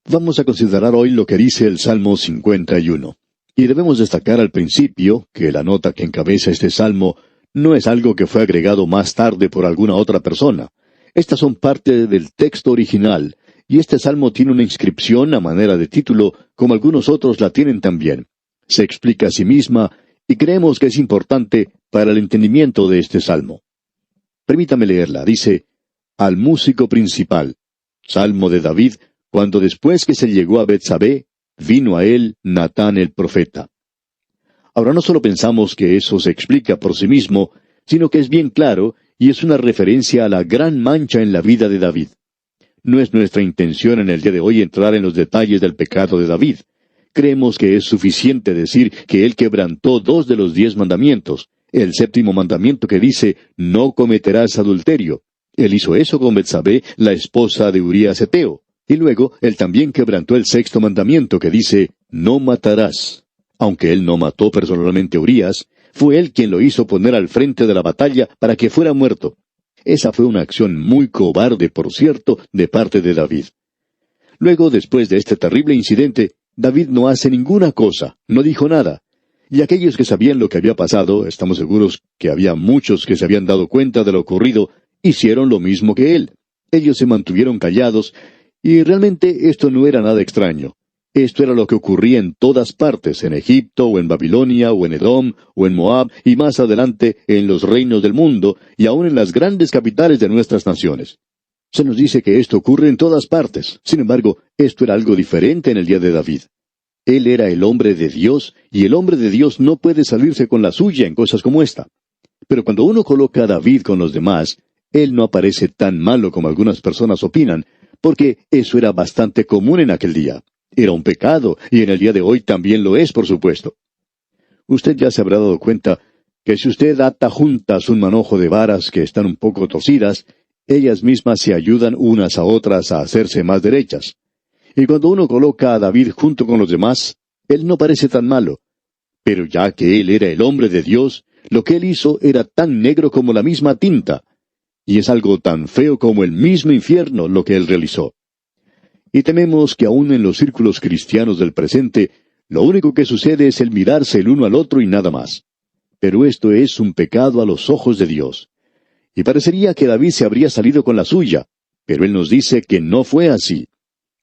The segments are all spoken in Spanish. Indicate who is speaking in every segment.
Speaker 1: Vamos a considerar hoy lo que dice el Salmo 51. Y debemos destacar al principio que la nota que encabeza este salmo no es algo que fue agregado más tarde por alguna otra persona. Estas son parte del texto original, y este salmo tiene una inscripción a manera de título, como algunos otros la tienen también. Se explica a sí misma, y creemos que es importante para el entendimiento de este salmo. Permítame leerla. Dice, al músico principal, salmo de David, cuando después que se llegó a Betsabé, vino a él Natán el profeta. Ahora no solo pensamos que eso se explica por sí mismo, sino que es bien claro y es una referencia a la gran mancha en la vida de David. No es nuestra intención en el día de hoy entrar en los detalles del pecado de David. Creemos que es suficiente decir que él quebrantó 2 de los 10 mandamientos. El 7º mandamiento que dice, no cometerás adulterio. Él hizo eso con Betsabé, la esposa de Urías Heteo. Y luego, él también quebrantó el 6º mandamiento que dice, no matarás. Aunque él no mató personalmente a Urías, fue él quien lo hizo poner al frente de la batalla para que fuera muerto. Esa fue una acción muy cobarde, por cierto, de parte de David. Luego, después de este terrible incidente, David no hace ninguna cosa, no dijo nada. Y aquellos que sabían lo que había pasado, estamos seguros que había muchos que se habían dado cuenta de lo ocurrido, hicieron lo mismo que él. Ellos se mantuvieron callados, y realmente esto no era nada extraño. Esto era lo que ocurría en todas partes, en Egipto, o en Babilonia, o en Edom, o en Moab, y más adelante en los reinos del mundo, y aún en las grandes capitales de nuestras naciones. Se nos dice que esto ocurre en todas partes. Sin embargo, esto era algo diferente en el día de David. Él era el hombre de Dios, y el hombre de Dios no puede salirse con la suya en cosas como esta. Pero cuando uno coloca a David con los demás, él no aparece tan malo como algunas personas opinan, porque eso era bastante común en aquel día. Era un pecado, y en el día de hoy también lo es, por supuesto. Usted ya se habrá dado cuenta que si usted ata juntas un manojo de varas que están un poco torcidas, ellas mismas se ayudan unas a otras a hacerse más derechas. Y cuando uno coloca a David junto con los demás, él no parece tan malo. Pero ya que él era el hombre de Dios, lo que él hizo era tan negro como la misma tinta. Y es algo tan feo como el mismo infierno lo que él realizó. Y tememos que aún en los círculos cristianos del presente, lo único que sucede es el mirarse el uno al otro y nada más. Pero esto es un pecado a los ojos de Dios. Y parecería que David se habría salido con la suya, pero él nos dice que no fue así.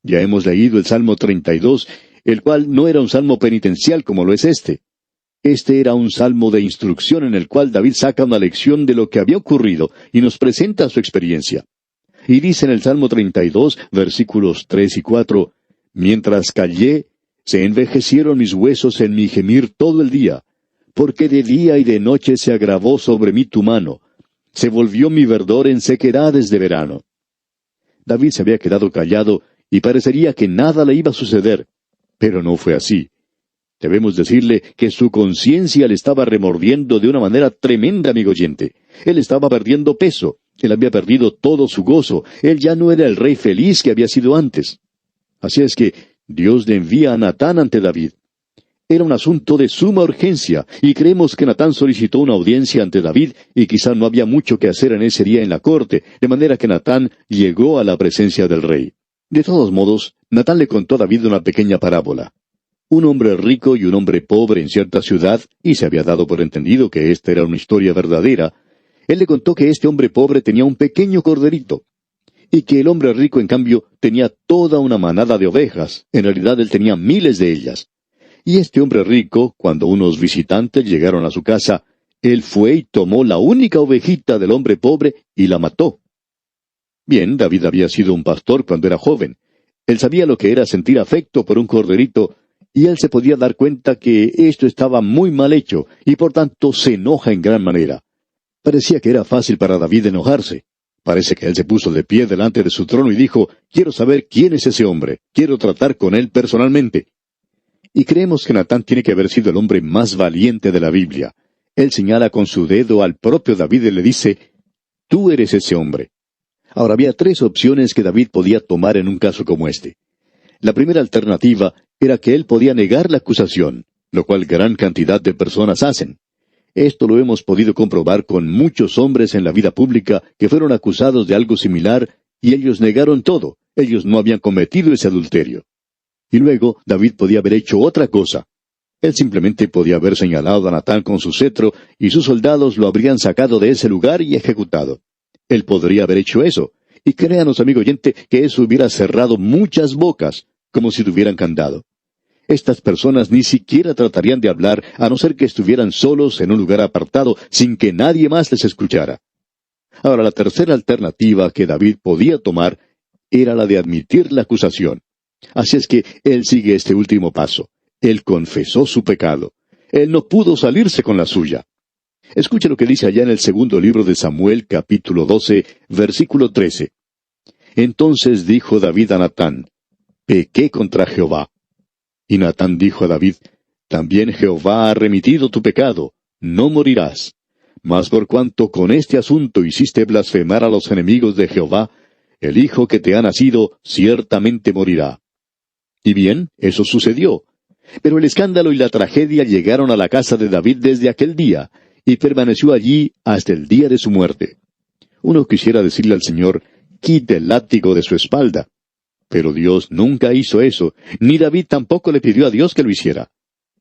Speaker 1: Ya hemos leído el Salmo 32, el cual no era un salmo penitencial como lo es este. Este era un salmo de instrucción en el cual David saca una lección de lo que había ocurrido y nos presenta su experiencia. Y dice en el Salmo 32, versículos 3 y 4, mientras callé, se envejecieron mis huesos en mi gemir todo el día, porque de día y de noche se agravó sobre mí tu mano, se volvió mi verdor en sequedades de verano. David se había quedado callado y parecería que nada le iba a suceder, pero no fue así. Debemos decirle que su conciencia le estaba remordiendo de una manera tremenda, amigo oyente. Él estaba perdiendo peso, él había perdido todo su gozo, él ya no era el rey feliz que había sido antes. Así es que Dios le envía a Natán ante David. Era un asunto de suma urgencia, y creemos que Natán solicitó una audiencia ante David, y quizá no había mucho que hacer en ese día en la corte, de manera que Natán llegó a la presencia del rey. De todos modos, Natán le contó a David una pequeña parábola. Un hombre rico y un hombre pobre en cierta ciudad, y se había dado por entendido que esta era una historia verdadera. Él le contó que este hombre pobre tenía un pequeño corderito, y que el hombre rico, en cambio, tenía toda una manada de ovejas. En realidad él tenía miles de ellas. Y este hombre rico, cuando unos visitantes llegaron a su casa, él fue y tomó la única ovejita del hombre pobre y la mató. Bien, David había sido un pastor cuando era joven. Él sabía lo que era sentir afecto por un corderito, y él se podía dar cuenta que esto estaba muy mal hecho, y por tanto se enoja en gran manera. Parecía que era fácil para David enojarse. Parece que él se puso de pie delante de su trono y dijo, quiero saber quién es ese hombre, quiero tratar con él personalmente. Y creemos que Natán tiene que haber sido el hombre más valiente de la Biblia. Él señala con su dedo al propio David y le dice, tú eres ese hombre. Ahora había 3 opciones que David podía tomar en un caso como este. La primera alternativa era que él podía negar la acusación, lo cual gran cantidad de personas hacen. Esto lo hemos podido comprobar con muchos hombres en la vida pública que fueron acusados de algo similar y ellos negaron todo. Ellos no habían cometido ese adulterio. Y luego David podía haber hecho otra cosa. Él simplemente podía haber señalado a Natán con su cetro y sus soldados lo habrían sacado de ese lugar y ejecutado. Él podría haber hecho eso. Y créanos, amigo oyente, que eso hubiera cerrado muchas bocas, como si tuvieran candado. Estas personas ni siquiera tratarían de hablar a no ser que estuvieran solos en un lugar apartado sin que nadie más les escuchara. Ahora, la tercera alternativa que David podía tomar era la de admitir la acusación. Así es que él sigue este último paso. Él confesó su pecado. Él no pudo salirse con la suya. Escuche lo que dice allá en el segundo libro de Samuel, capítulo 12, versículo 13. Entonces dijo David a Natán: pequé contra Jehová. Y Natán dijo a David: también Jehová ha remitido tu pecado, no morirás. Mas por cuanto con este asunto hiciste blasfemar a los enemigos de Jehová, el hijo que te ha nacido ciertamente morirá. Y bien, eso sucedió. Pero el escándalo y la tragedia llegaron a la casa de David desde aquel día, y permaneció allí hasta el día de su muerte. Uno quisiera decirle al Señor: quite el látigo de su espalda. Pero Dios nunca hizo eso, ni David tampoco le pidió a Dios que lo hiciera.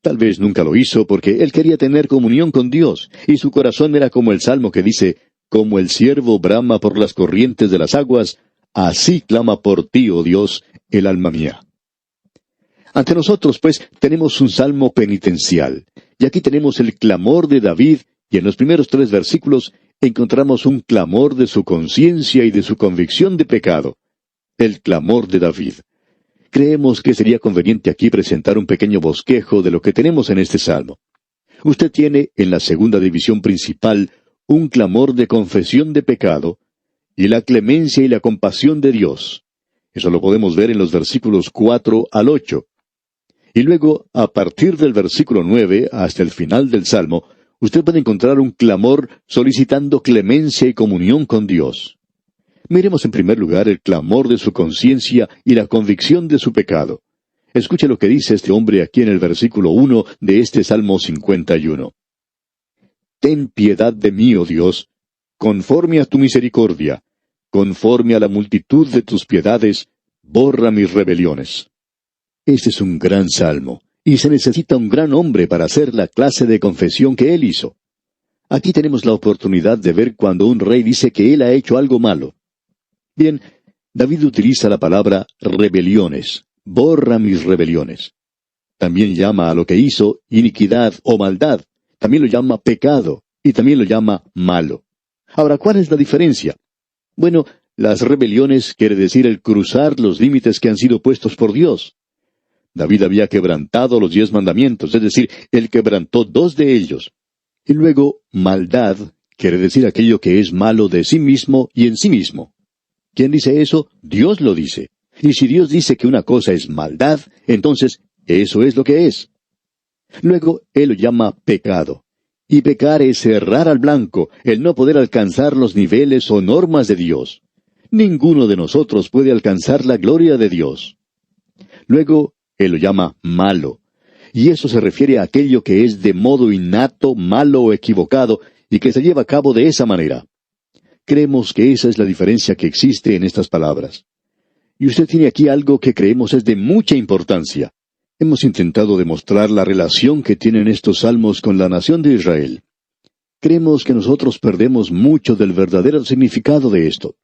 Speaker 1: Tal vez nunca lo hizo porque él quería tener comunión con Dios, y su corazón era como el salmo que dice: como el ciervo brama por las corrientes de las aguas, así clama por ti, oh Dios, el alma mía. Ante nosotros, pues, tenemos un salmo penitencial, y aquí tenemos el clamor de David, y en los primeros 3 versículos encontramos un clamor de su conciencia y de su convicción de pecado. El clamor de David. Creemos que sería conveniente aquí presentar un pequeño bosquejo de lo que tenemos en este salmo. Usted tiene, en la segunda división principal, un clamor de confesión de pecado, y la clemencia y la compasión de Dios. Eso lo podemos ver en los versículos 4 al 8. Y luego, a partir del versículo 9 hasta el final del salmo, usted puede encontrar un clamor solicitando clemencia y comunión con Dios. Miremos en primer lugar el clamor de su conciencia y la convicción de su pecado. Escuche lo que dice este hombre aquí en el versículo 1 de este Salmo 51. Ten piedad de mí, oh Dios, conforme a tu misericordia, conforme a la multitud de tus piedades, borra mis rebeliones. Este es un gran salmo, y se necesita un gran hombre para hacer la clase de confesión que él hizo. Aquí tenemos la oportunidad de ver cuando un rey dice que él ha hecho algo malo. Bien, David utiliza la palabra rebeliones, borra mis rebeliones. También llama a lo que hizo iniquidad o maldad, también lo llama pecado, y también lo llama malo. Ahora, ¿cuál es la diferencia? Bueno, las rebeliones quiere decir el cruzar los límites que han sido puestos por Dios. David había quebrantado los 10 mandamientos, es decir, él quebrantó 2 de ellos. Y luego, maldad quiere decir aquello que es malo de sí mismo y en sí mismo. ¿Quién dice eso? Dios lo dice. Y si Dios dice que una cosa es maldad, entonces eso es lo que es. Luego, él lo llama pecado. Y pecar es errar al blanco, el no poder alcanzar los niveles o normas de Dios. Ninguno de nosotros puede alcanzar la gloria de Dios. Luego, él lo llama malo. Y eso se refiere a aquello que es de modo innato, malo o equivocado, y que se lleva a cabo de esa manera. Creemos que esa es la diferencia que existe en estas palabras. Y usted tiene aquí algo que creemos es de mucha importancia. Hemos intentado demostrar la relación que tienen estos salmos con la nación de Israel. Creemos que nosotros perdemos mucho del verdadero significado de esto.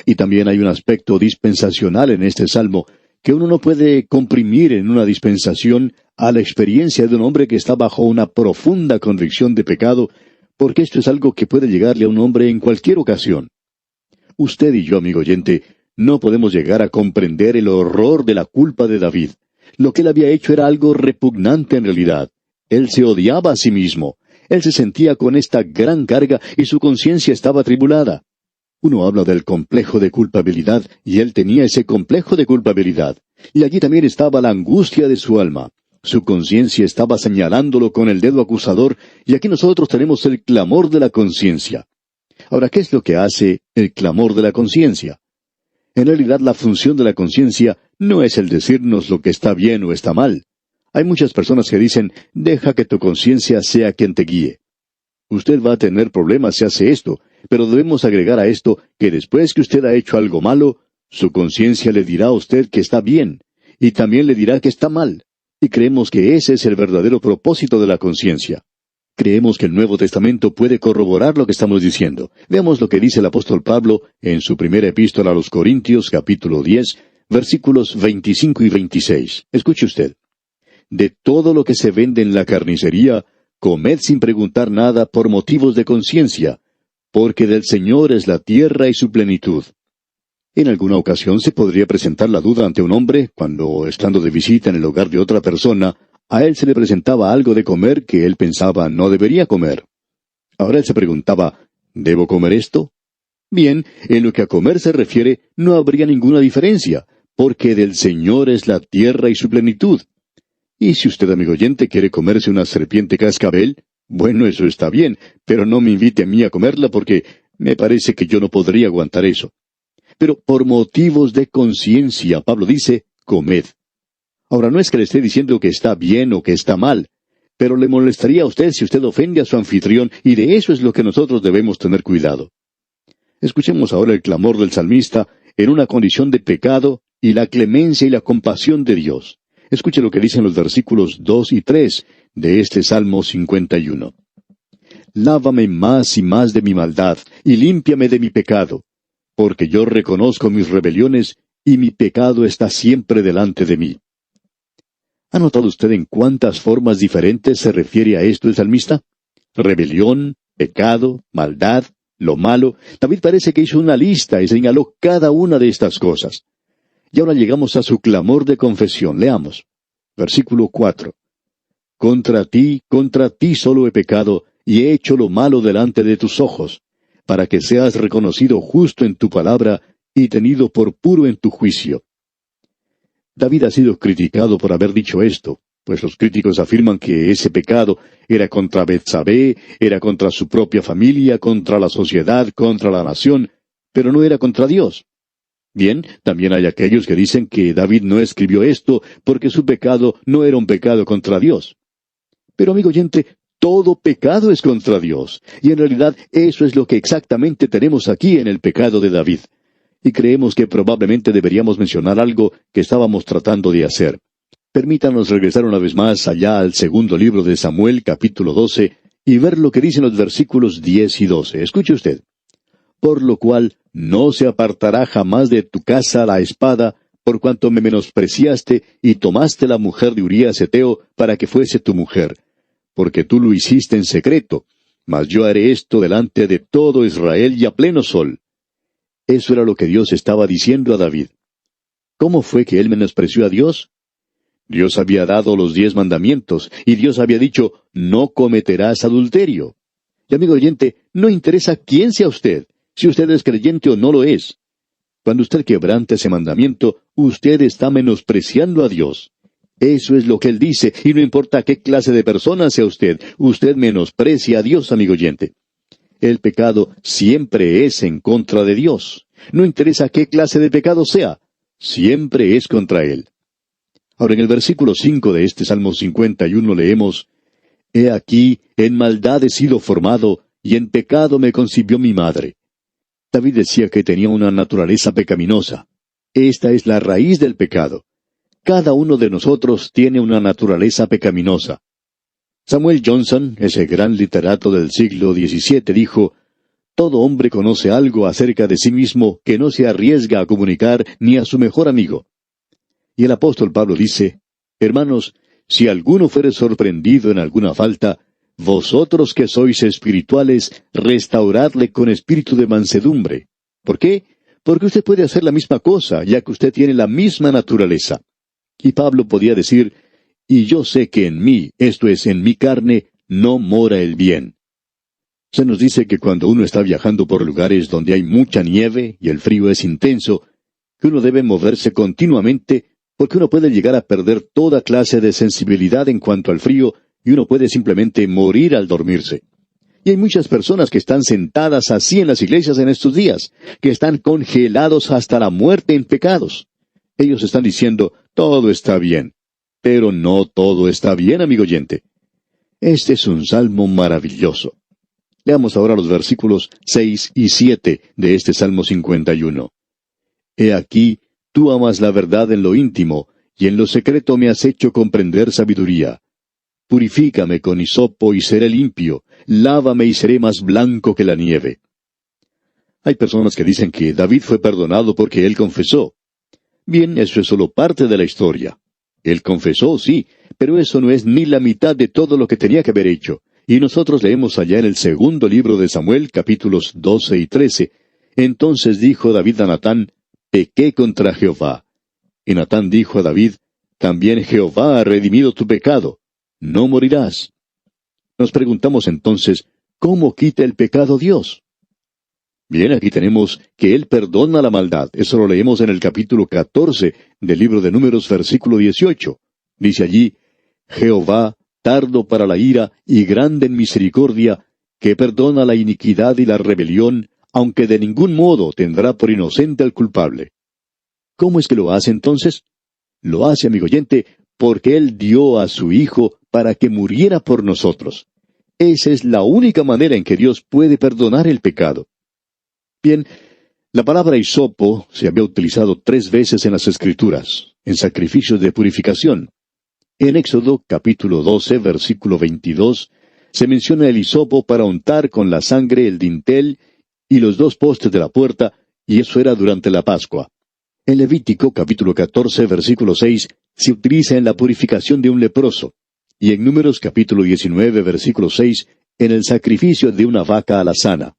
Speaker 1: Y también hay un aspecto dispensacional en este salmo que uno no puede comprimir en una dispensación a la experiencia de un hombre que está bajo una profunda convicción de pecado, porque esto es algo que puede llegarle a un hombre en cualquier ocasión. Usted y yo, amigo oyente, no podemos llegar a comprender el horror de la culpa de David. Lo que él había hecho era algo repugnante en realidad. Él se odiaba a sí mismo. Él se sentía con esta gran carga y su conciencia estaba atribulada. Uno habla del complejo de culpabilidad, y él tenía ese complejo de culpabilidad. Y allí también estaba la angustia de su alma. Su conciencia estaba señalándolo con el dedo acusador, y aquí nosotros tenemos el clamor de la conciencia. Ahora, ¿qué es lo que hace el clamor de la conciencia? En realidad, la función de la conciencia no es el decirnos lo que está bien o está mal. Hay muchas personas que dicen: deja que tu conciencia sea quien te guíe. Usted va a tener problemas si hace esto, pero debemos agregar a esto que después que usted ha hecho algo malo, su conciencia le dirá a usted que está bien, y también le dirá que está mal. Y creemos que ese es el verdadero propósito de la conciencia. Creemos que el Nuevo Testamento puede corroborar lo que estamos diciendo. Veamos lo que dice el apóstol Pablo en su primera epístola a los Corintios, capítulo 10, versículos 25 y 26. Escuche usted. De todo lo que se vende en la carnicería, comed sin preguntar nada por motivos de conciencia, porque del Señor es la tierra y su plenitud. En alguna ocasión se podría presentar la duda ante un hombre cuando, estando de visita en el hogar de otra persona, a él se le presentaba algo de comer que él pensaba no debería comer. Ahora él se preguntaba, ¿debo comer esto? Bien, en lo que a comer se refiere, no habría ninguna diferencia, porque del Señor es la tierra y su plenitud. Y si usted, amigo oyente, quiere comerse una serpiente cascabel, bueno, eso está bien, pero no me invite a mí a comerla porque me parece que yo no podría aguantar eso. Pero por motivos de conciencia, Pablo dice, comed. Ahora, no es que le esté diciendo que está bien o que está mal, pero le molestaría a usted si usted ofende a su anfitrión, y de eso es lo que nosotros debemos tener cuidado. Escuchemos ahora el clamor del salmista en una condición de pecado y la clemencia y la compasión de Dios. Escuche lo que dicen los versículos 2 y 3 de este Salmo 51. Lávame más y más de mi maldad, y límpiame de mi pecado, porque yo reconozco mis rebeliones, y mi pecado está siempre delante de mí. ¿Ha notado usted en cuántas formas diferentes se refiere a esto el salmista? Rebelión, pecado, maldad, lo malo. David parece que hizo una lista y señaló cada una de estas cosas. Y ahora llegamos a su clamor de confesión. Leamos. Versículo 4. Contra ti solo he pecado, y he hecho lo malo delante de tus ojos, para que seas reconocido justo en tu palabra, y tenido por puro en tu juicio. David ha sido criticado por haber dicho esto, pues los críticos afirman que ese pecado era contra Betsabé, era contra su propia familia, contra la sociedad, contra la nación, pero no era contra Dios. Bien, también hay aquellos que dicen que David no escribió esto porque su pecado no era un pecado contra Dios. Pero, amigo oyente, todo pecado es contra Dios, y en realidad eso es lo que exactamente tenemos aquí en el pecado de David. Y creemos que probablemente deberíamos mencionar algo que estábamos tratando de hacer. Permítanos regresar una vez más allá al segundo libro de Samuel, capítulo 12, y ver lo que dicen los versículos 10 y 12. Escuche usted. Por lo cual no se apartará jamás de tu casa la espada, por cuanto me menospreciaste y tomaste la mujer de Urías Heteo para que fuese tu mujer, porque tú lo hiciste en secreto, mas yo haré esto delante de todo Israel y a pleno sol. Eso era lo que Dios estaba diciendo a David. ¿Cómo fue que él menospreció a Dios? Dios había dado los 10 mandamientos, y Dios había dicho, no cometerás adulterio. Y amigo oyente, no interesa quién sea usted, si usted es creyente o no lo es. Cuando usted quebranta ese mandamiento, usted está menospreciando a Dios. Eso es lo que Él dice, y no importa qué clase de persona sea usted menosprecia a Dios, amigo oyente. El pecado siempre es en contra de Dios. No interesa qué clase de pecado sea, siempre es contra Él. Ahora en el versículo 5 de este Salmo 51 leemos, He aquí, en maldad he sido formado, y en pecado me concibió mi madre. David decía que tenía una naturaleza pecaminosa. Esta es la raíz del pecado. Cada uno de nosotros tiene una naturaleza pecaminosa. Samuel Johnson, ese gran literato del siglo XVII, dijo, «Todo hombre conoce algo acerca de sí mismo que no se arriesga a comunicar ni a su mejor amigo». Y el apóstol Pablo dice, «Hermanos, si alguno fuere sorprendido en alguna falta, vosotros que sois espirituales, restauradle con espíritu de mansedumbre». ¿Por qué? Porque usted puede hacer la misma cosa, ya que usted tiene la misma naturaleza. Y Pablo podía decir, «Y yo sé que en mí, esto es, en mi carne, no mora el bien». Se nos dice que cuando uno está viajando por lugares donde hay mucha nieve y el frío es intenso, que uno debe moverse continuamente porque uno puede llegar a perder toda clase de sensibilidad en cuanto al frío y uno puede simplemente morir al dormirse. Y hay muchas personas que están sentadas así en las iglesias en estos días, que están congelados hasta la muerte en pecados. Ellos están diciendo, todo está bien. Pero no todo está bien, amigo oyente. Este es un salmo maravilloso. Leamos ahora los versículos 6 y 7 de este Salmo 51. He aquí, tú amas la verdad en lo íntimo, y en lo secreto me has hecho comprender sabiduría. Purifícame con hisopo y seré limpio, lávame y seré más blanco que la nieve. Hay personas que dicen que David fue perdonado porque él confesó. Bien, eso es solo parte de la historia. Él confesó, sí, pero eso no es ni la mitad de todo lo que tenía que haber hecho. Y nosotros leemos allá en el segundo libro de Samuel, capítulos 12 y 13. Entonces dijo David a Natán, pequé contra Jehová. Y Natán dijo a David, también Jehová ha redimido tu pecado. No morirás. Nos preguntamos entonces, ¿cómo quita el pecado Dios? Bien, aquí tenemos que Él perdona la maldad. Eso lo leemos en el capítulo 14 del libro de Números, versículo 18. Dice allí, Jehová, tardo para la ira y grande en misericordia, que perdona la iniquidad y la rebelión, aunque de ningún modo tendrá por inocente al culpable. ¿Cómo es que lo hace entonces? Lo hace, amigo oyente, porque Él dio a su Hijo para que muriera por nosotros. Esa es la única manera en que Dios puede perdonar el pecado. Bien, la palabra hisopo se había utilizado 3 veces en las Escrituras, en sacrificios de purificación. En Éxodo capítulo 12, versículo 22, se menciona el hisopo para untar con la sangre el dintel y los 2 postes de la puerta, y eso era durante la Pascua. En Levítico capítulo 14, versículo 6, se utiliza en la purificación de un leproso, y en Números capítulo 19, versículo 6, en el sacrificio de una vaca alazana.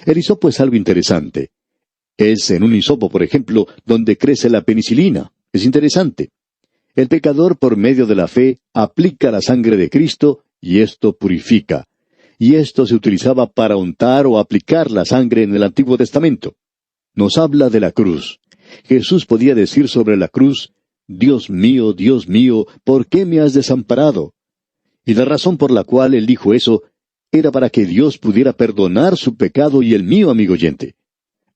Speaker 1: El hisopo es algo interesante. Es en un hisopo, por ejemplo, donde crece la penicilina. Es interesante. El pecador, por medio de la fe, aplica la sangre de Cristo, y esto purifica. Y esto se utilizaba para untar o aplicar la sangre en el Antiguo Testamento. Nos habla de la cruz. Jesús podía decir sobre la cruz, Dios mío, ¿por qué me has desamparado? Y la razón por la cual Él dijo eso era para que Dios pudiera perdonar su pecado y el mío, amigo oyente.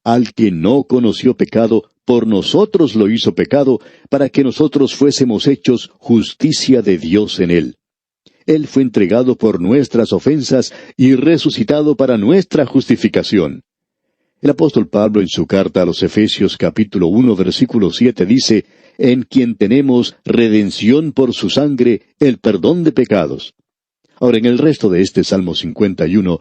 Speaker 1: Al que no conoció pecado, por nosotros lo hizo pecado, para que nosotros fuésemos hechos justicia de Dios en Él. Él fue entregado por nuestras ofensas y resucitado para nuestra justificación. El apóstol Pablo en su carta a los Efesios capítulo 1 versículo 7 dice, en quien tenemos redención por su sangre, el perdón de pecados. Ahora, en el resto de este Salmo 51,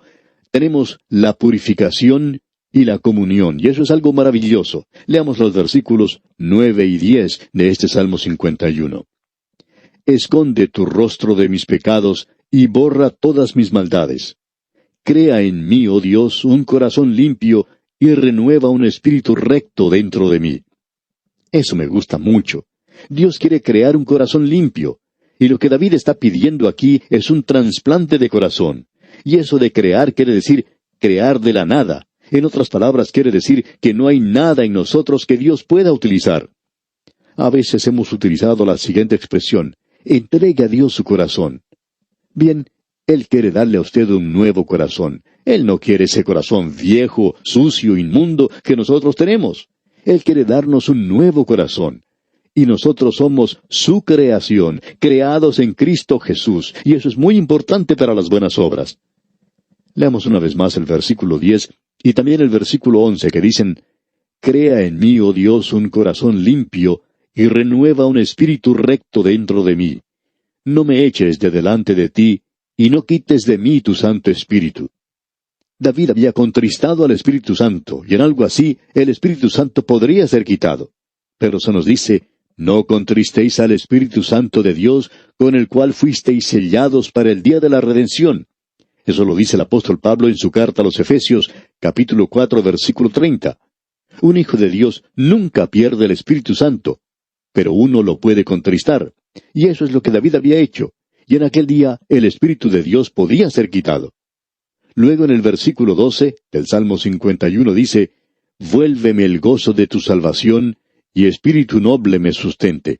Speaker 1: tenemos la purificación y la comunión, y eso es algo maravilloso. Leamos los versículos 9 y 10 de este Salmo 51. Esconde tu rostro de mis pecados, y borra todas mis maldades. Crea en mí, oh Dios, un corazón limpio, y renueva un espíritu recto dentro de mí. Eso me gusta mucho. Dios quiere crear un corazón limpio. Y lo que David está pidiendo aquí es un trasplante de corazón. Y eso de crear quiere decir crear de la nada. En otras palabras, quiere decir que no hay nada en nosotros que Dios pueda utilizar. A veces hemos utilizado la siguiente expresión, entregue a Dios su corazón. Bien, Él quiere darle a usted un nuevo corazón. Él no quiere ese corazón viejo, sucio, inmundo que nosotros tenemos. Él quiere darnos un nuevo corazón. Y nosotros somos su creación, creados en Cristo Jesús, y eso es muy importante para las buenas obras. Leamos una vez más el versículo 10 y también el versículo 11 que dicen, Crea en mí, oh Dios, un corazón limpio, y renueva un espíritu recto dentro de mí. No me eches de delante de ti, y no quites de mí tu Santo Espíritu. David había contristado al Espíritu Santo, y en algo así el Espíritu Santo podría ser quitado. Pero se nos dice, no contristéis al Espíritu Santo de Dios, con el cual fuisteis sellados para el día de la redención. Eso lo dice el apóstol Pablo en su carta a los Efesios, capítulo 4, versículo 30. Un hijo de Dios nunca pierde el Espíritu Santo, pero uno lo puede contristar. Y eso es lo que David había hecho. Y en aquel día el Espíritu de Dios podía ser quitado. Luego en el versículo 12 del Salmo 51 dice, Vuélveme el gozo de tu salvación, y espíritu noble me sustente.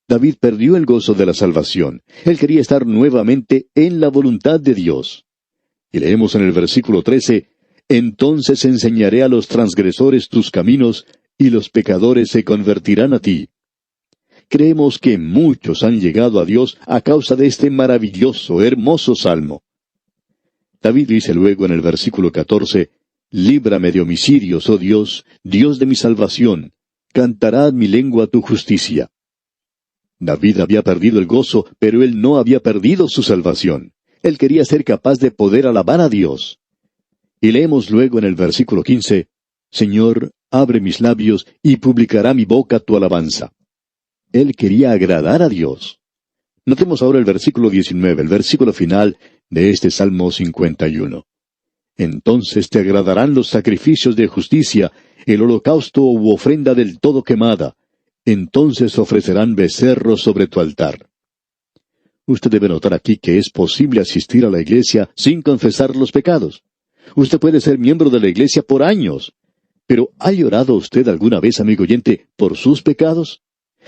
Speaker 1: David perdió el gozo de la salvación. Él quería estar nuevamente en la voluntad de Dios. Y leemos en el versículo 13, Entonces enseñaré a los transgresores tus caminos, y los pecadores se convertirán a ti. Creemos que muchos han llegado a Dios a causa de este maravilloso, hermoso salmo. David dice luego en el versículo 14, Líbrame de homicidios, oh Dios, Dios de mi salvación. Cantará mi lengua tu justicia. David había perdido el gozo, pero él no había perdido su salvación. Él quería ser capaz de poder alabar a Dios. Y leemos luego en el versículo 15, Señor, abre mis labios y publicará mi boca tu alabanza. Él quería agradar a Dios. Notemos ahora el versículo 19, el versículo final de este Salmo 51. Entonces te agradarán los sacrificios de justicia, el holocausto u ofrenda del todo quemada. Entonces ofrecerán becerros sobre tu altar. Usted debe notar aquí que es posible asistir a la iglesia sin confesar los pecados. Usted puede ser miembro de la iglesia por años. Pero ¿ha llorado usted alguna vez, amigo oyente, por sus pecados?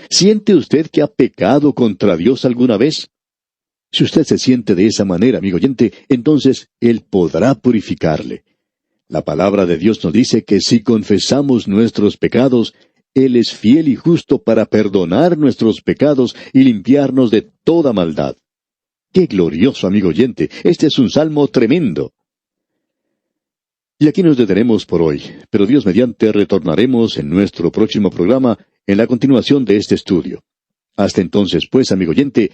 Speaker 1: ¿Siente usted que ha pecado contra Dios alguna vez? Si usted se siente de esa manera, amigo oyente, entonces Él podrá purificarle. La palabra de Dios nos dice que si confesamos nuestros pecados, Él es fiel y justo para perdonar nuestros pecados y limpiarnos de toda maldad. ¡Qué glorioso, amigo oyente! Este es un salmo tremendo. Y aquí nos detenemos por hoy, pero Dios mediante retornaremos en nuestro próximo programa en la continuación de este estudio. Hasta entonces, pues, amigo oyente,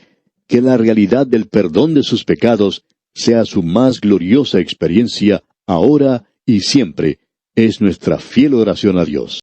Speaker 1: que la realidad del perdón de sus pecados sea su más gloriosa experiencia ahora y siempre, es nuestra fiel oración a Dios.